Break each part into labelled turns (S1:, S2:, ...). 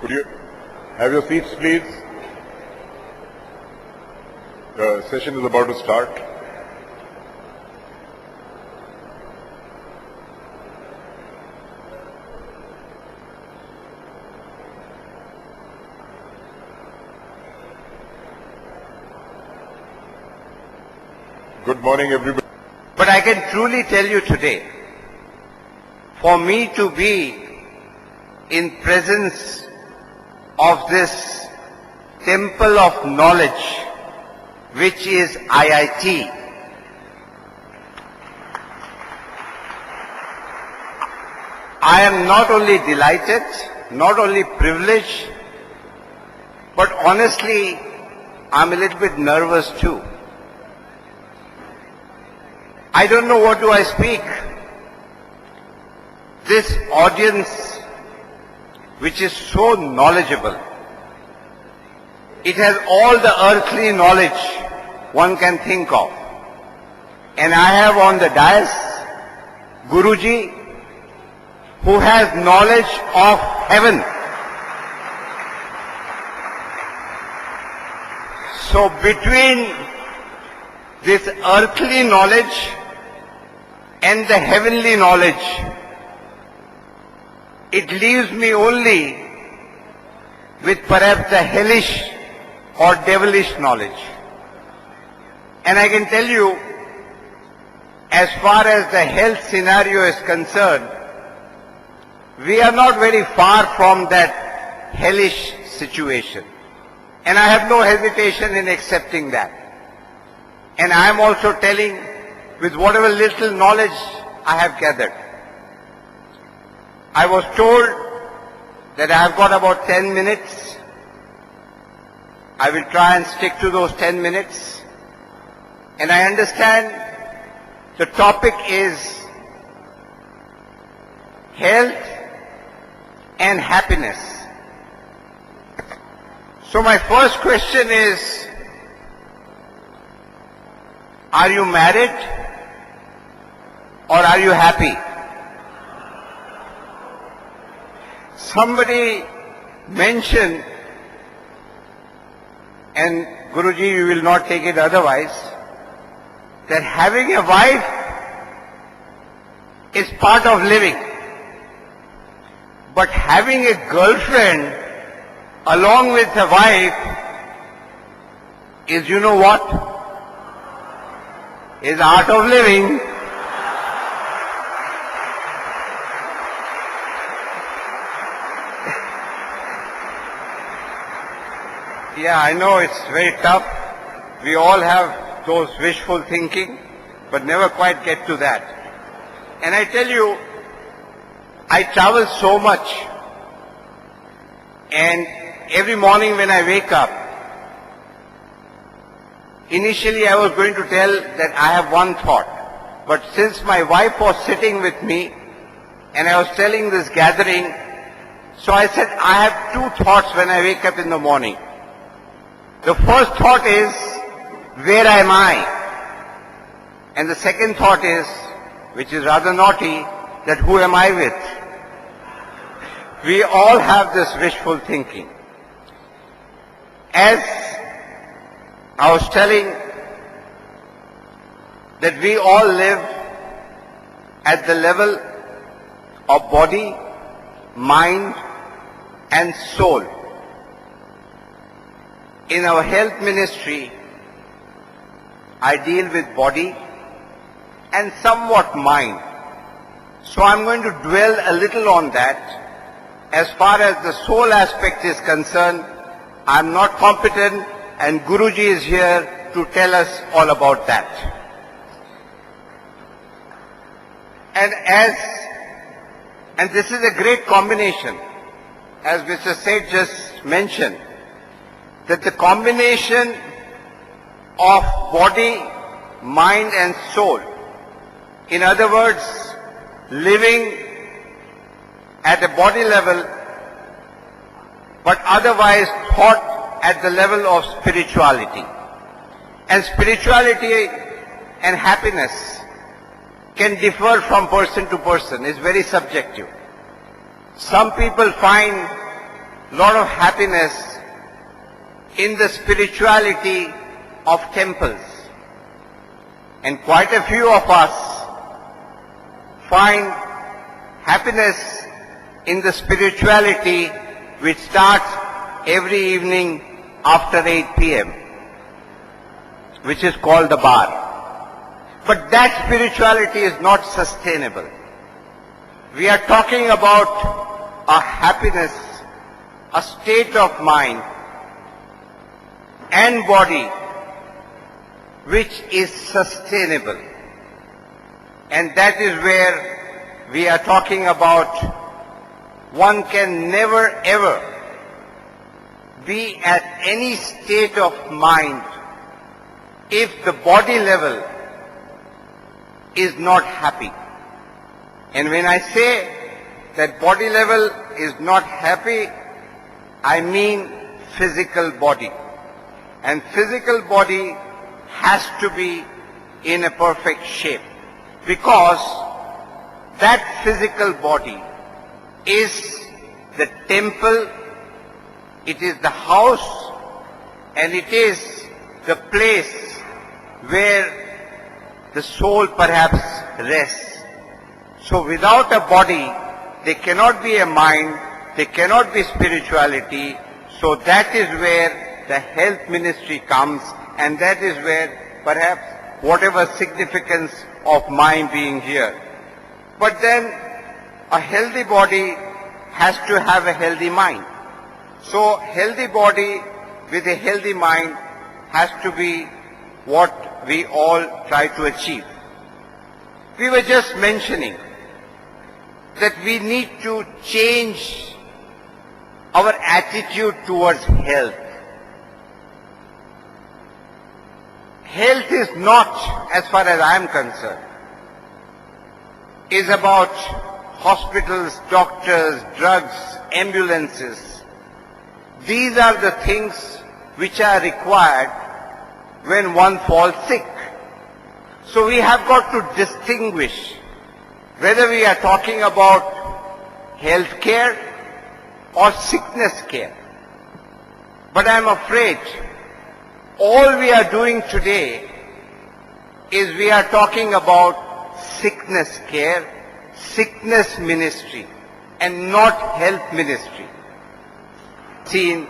S1: Could you have your seats, please? The session is about to start. Good morning, everybody.
S2: But I can truly tell you today, for me to be in presence of this temple of knowledge, which is IIT, I am not only delighted, not only privileged, but honestly, I'm a little bit nervous too. I don't know what do I speak. This audience, which is so knowledgeable, it has all the earthly knowledge one can think of. And I have on the dais Guruji, who has knowledge of heaven. So between this earthly knowledge and the heavenly knowledge, it leaves me only with perhaps the hellish or devilish knowledge. And I can tell you, as far as the health scenario is concerned, we are not very far from that hellish situation. And I have no hesitation in accepting that. And I am also telling with whatever little knowledge I have gathered. I was told that I have got about 10 minutes. I will try and stick to those 10 minutes. And I understand the topic is health and happiness. So my first question is, are you married or are you happy? Somebody mentioned, and Guruji, you will not take it otherwise, that having a wife is part of living. But having a girlfriend along with a wife is, you know what? Is art of living. Yeah, I know it's very tough. We all have those wishful thinking, but never quite get to that. And I tell you, I travel so much, and every morning when I wake up, initially I was going to tell that I have one thought, but since my wife was sitting with me, and I was telling this gathering, so I said I have two thoughts when I wake up in the morning. The first thought is, where am I? And the second thought is, which is rather naughty, that who am I with? We all have this wishful thinking. As I was telling, that we all live at the level of body, mind, and soul. In our health ministry, I deal with body and somewhat mind. So I'm going to dwell a little on that. As far as the soul aspect is concerned, I'm not competent, and Guruji is here to tell us all about that. And this is a great combination, as Mr. Seth just mentioned, that the combination of body, mind and soul, in other words, living at a body level, but otherwise thought at the level of spirituality. And spirituality and happiness can differ from person to person, is very subjective. Some people find lot of happiness in the spirituality of temples. And quite a few of us find happiness in the spirituality which starts every evening after 8 p.m., which is called the bar. But that spirituality is not sustainable. We are talking about a happiness, a state of mind and body which is sustainable. And that is where we are talking about one can never ever be at any state of mind if the body level is not happy. And when I say that body level is not happy, I mean physical body. And physical body has to be in a perfect shape, because that physical body is the temple, it is the house, and it is the place where the soul perhaps rests. So without a body, there cannot be a mind, there cannot be spirituality. So that is where the health ministry comes, and that is where perhaps whatever significance of my being here. But then a healthy body has to have a healthy mind. So healthy body with a healthy mind has to be what we all try to achieve. We were just mentioning that we need to change our attitude towards health. Health is not, as far as I am concerned, is about hospitals, doctors, drugs, ambulances. These are the things which are required when one falls sick. So we have got to distinguish whether we are talking about health care or sickness care. But I am afraid all we are doing today is we are talking about sickness care, sickness ministry, and not health ministry. See,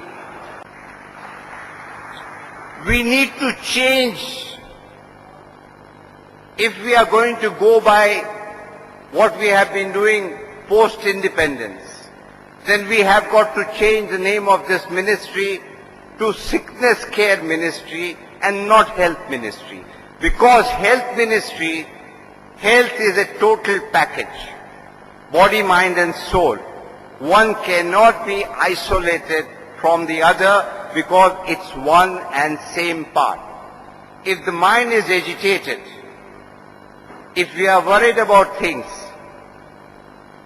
S2: we need to change if we are going to go by what we have been doing post-independence. Then we have got to change the name of this ministry to sickness care ministry and not health ministry. Because health ministry, health is a total package, body, mind and soul. One cannot be isolated from the other because it's one and same part. If the mind is agitated, if we are worried about things,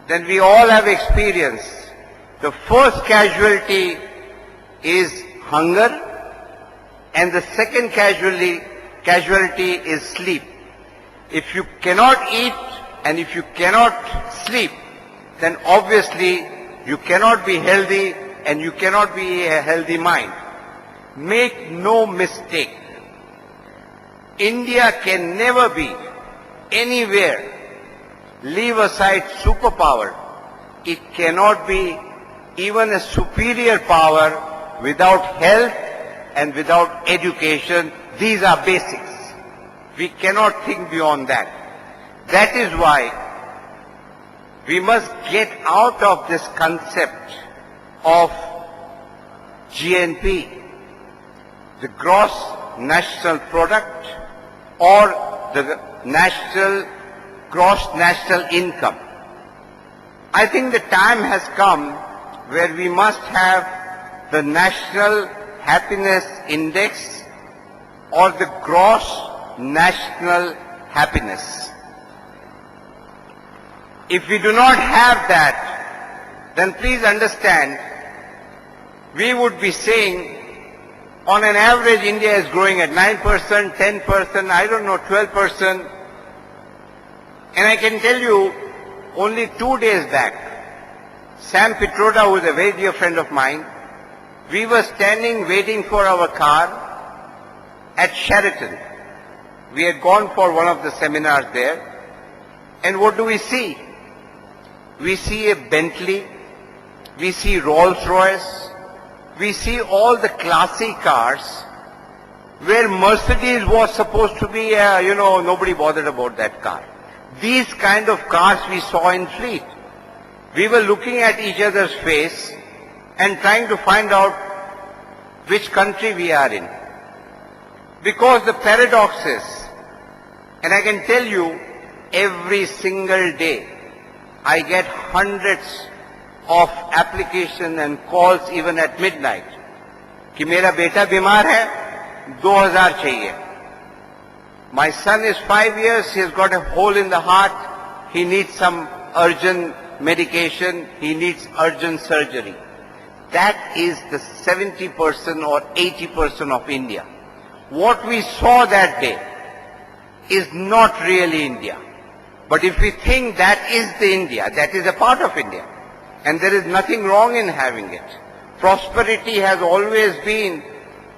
S2: then we all have experienced. The first casualty is hunger, and the second casualty is sleep. If you cannot eat and if you cannot sleep, then obviously you cannot be healthy and you cannot be a healthy mind. Make no mistake, India can never be anywhere, leave aside superpower, it cannot be even a superior power without health and without education. These are basics. We cannot think beyond that. That is why we must get out of this concept of GNP, the gross national product, or the gross national income. I think the time has come where we must have the National Happiness Index or the gross national happiness. If we do not have that, then please understand, we would be saying on an average India is growing at 9%, 10%, I don't know, 12%. And I can tell you, only 2 days back, Sam Pitroda, who is a very dear friend of mine, we were standing waiting for our car at Sheraton. We had gone for one of the seminars there. And what do we see? We see a Bentley, we see Rolls-Royce, we see all the classy cars where Mercedes was supposed to be, nobody bothered about that car. These kind of cars we saw in fleet. We were looking at each other's face and trying to find out which country we are in. Because the paradox is, and I can tell you, every single day I get hundreds of applications and calls even at midnight कि मेरा बेटा बीमार है, 2000 चाहिए. My son is 5 years, he has got a hole in the heart, he needs some urgent medication, he needs urgent surgery. That is the 70% or 80% of India. What we saw that day is not really India. But if we think that is the India, that is a part of India, and there is nothing wrong in having it. Prosperity has always been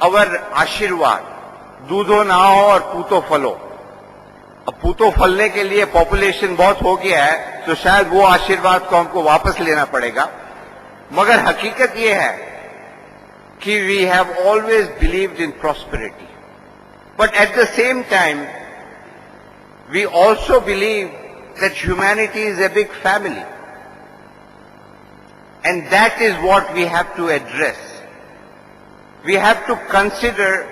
S2: our आशीर्वाद. दूधो नहाओ और पूतो फलो. अब पूतो फलने के लिए population बहुत हो गया है, तो शायद वो आशीर्वाद को हमको वापस लेना पड़ेगा. मगर हकीकत ये है कि we have always believed in prosperity. But at the same time, we also believe that humanity is a big family. And that is what we have to address. We have to consider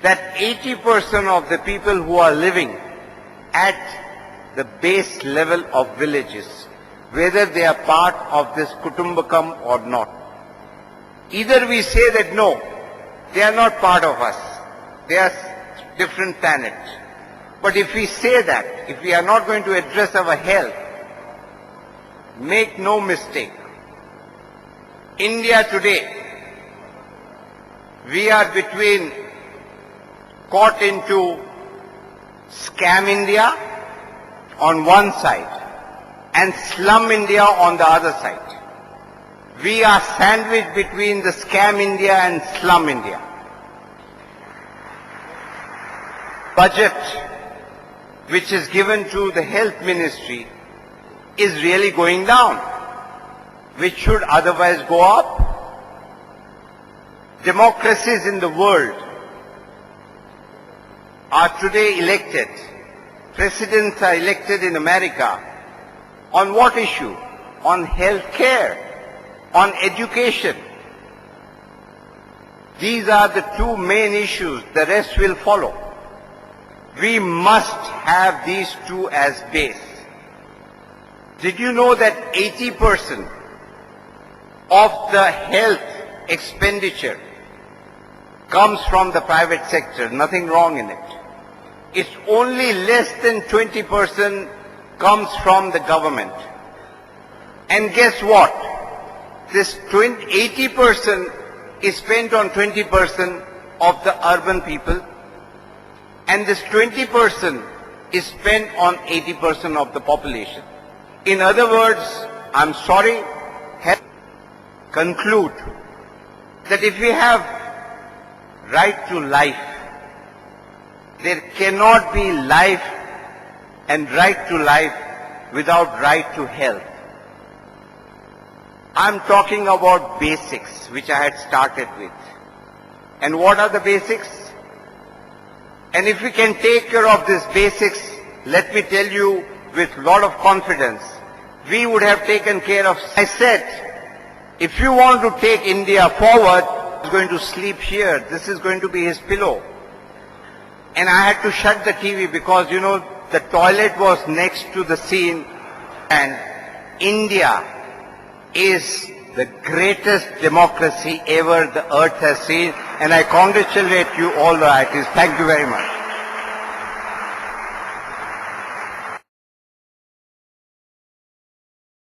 S2: that 80% of the people who are living at the base level of villages, whether they are part of this Kutumbakam or not. Either we say that no, they are not part of us, they are different planets. But if we say that, if we are not going to address our health, make no mistake, India today, we are caught into scam India on one side and slum India on the other side. We are sandwiched between the scam India and slum India. Budget which is given to the health ministry is really going down, which should otherwise go up. Democracies in the world are today elected. Presidents are elected in America. On what issue? On health care, on education. These are the two main issues. The rest will follow. We must have these two as base. Did you know that 80% of the health expenditure comes from the private sector? Nothing wrong in it. It's only less than 20% comes from the government. And guess what? This 80% is spent on 20% of the urban people, and this 20% is spent on 80% of the population. In other words, I'm sorry, conclude that if we have right to life, there cannot be life and right to life without right to health. I'm talking about basics, which I had started with. And what are the basics? And if we can take care of these basics, let me tell you with a lot of confidence, we would have taken care of. I said, if you want to take India forward, he's going to sleep here. This is going to be his pillow. And I had to shut the TV because, the toilet was next to the scene. And India is the greatest democracy ever the earth has seen. And I congratulate you all the IITs. Thank you very much.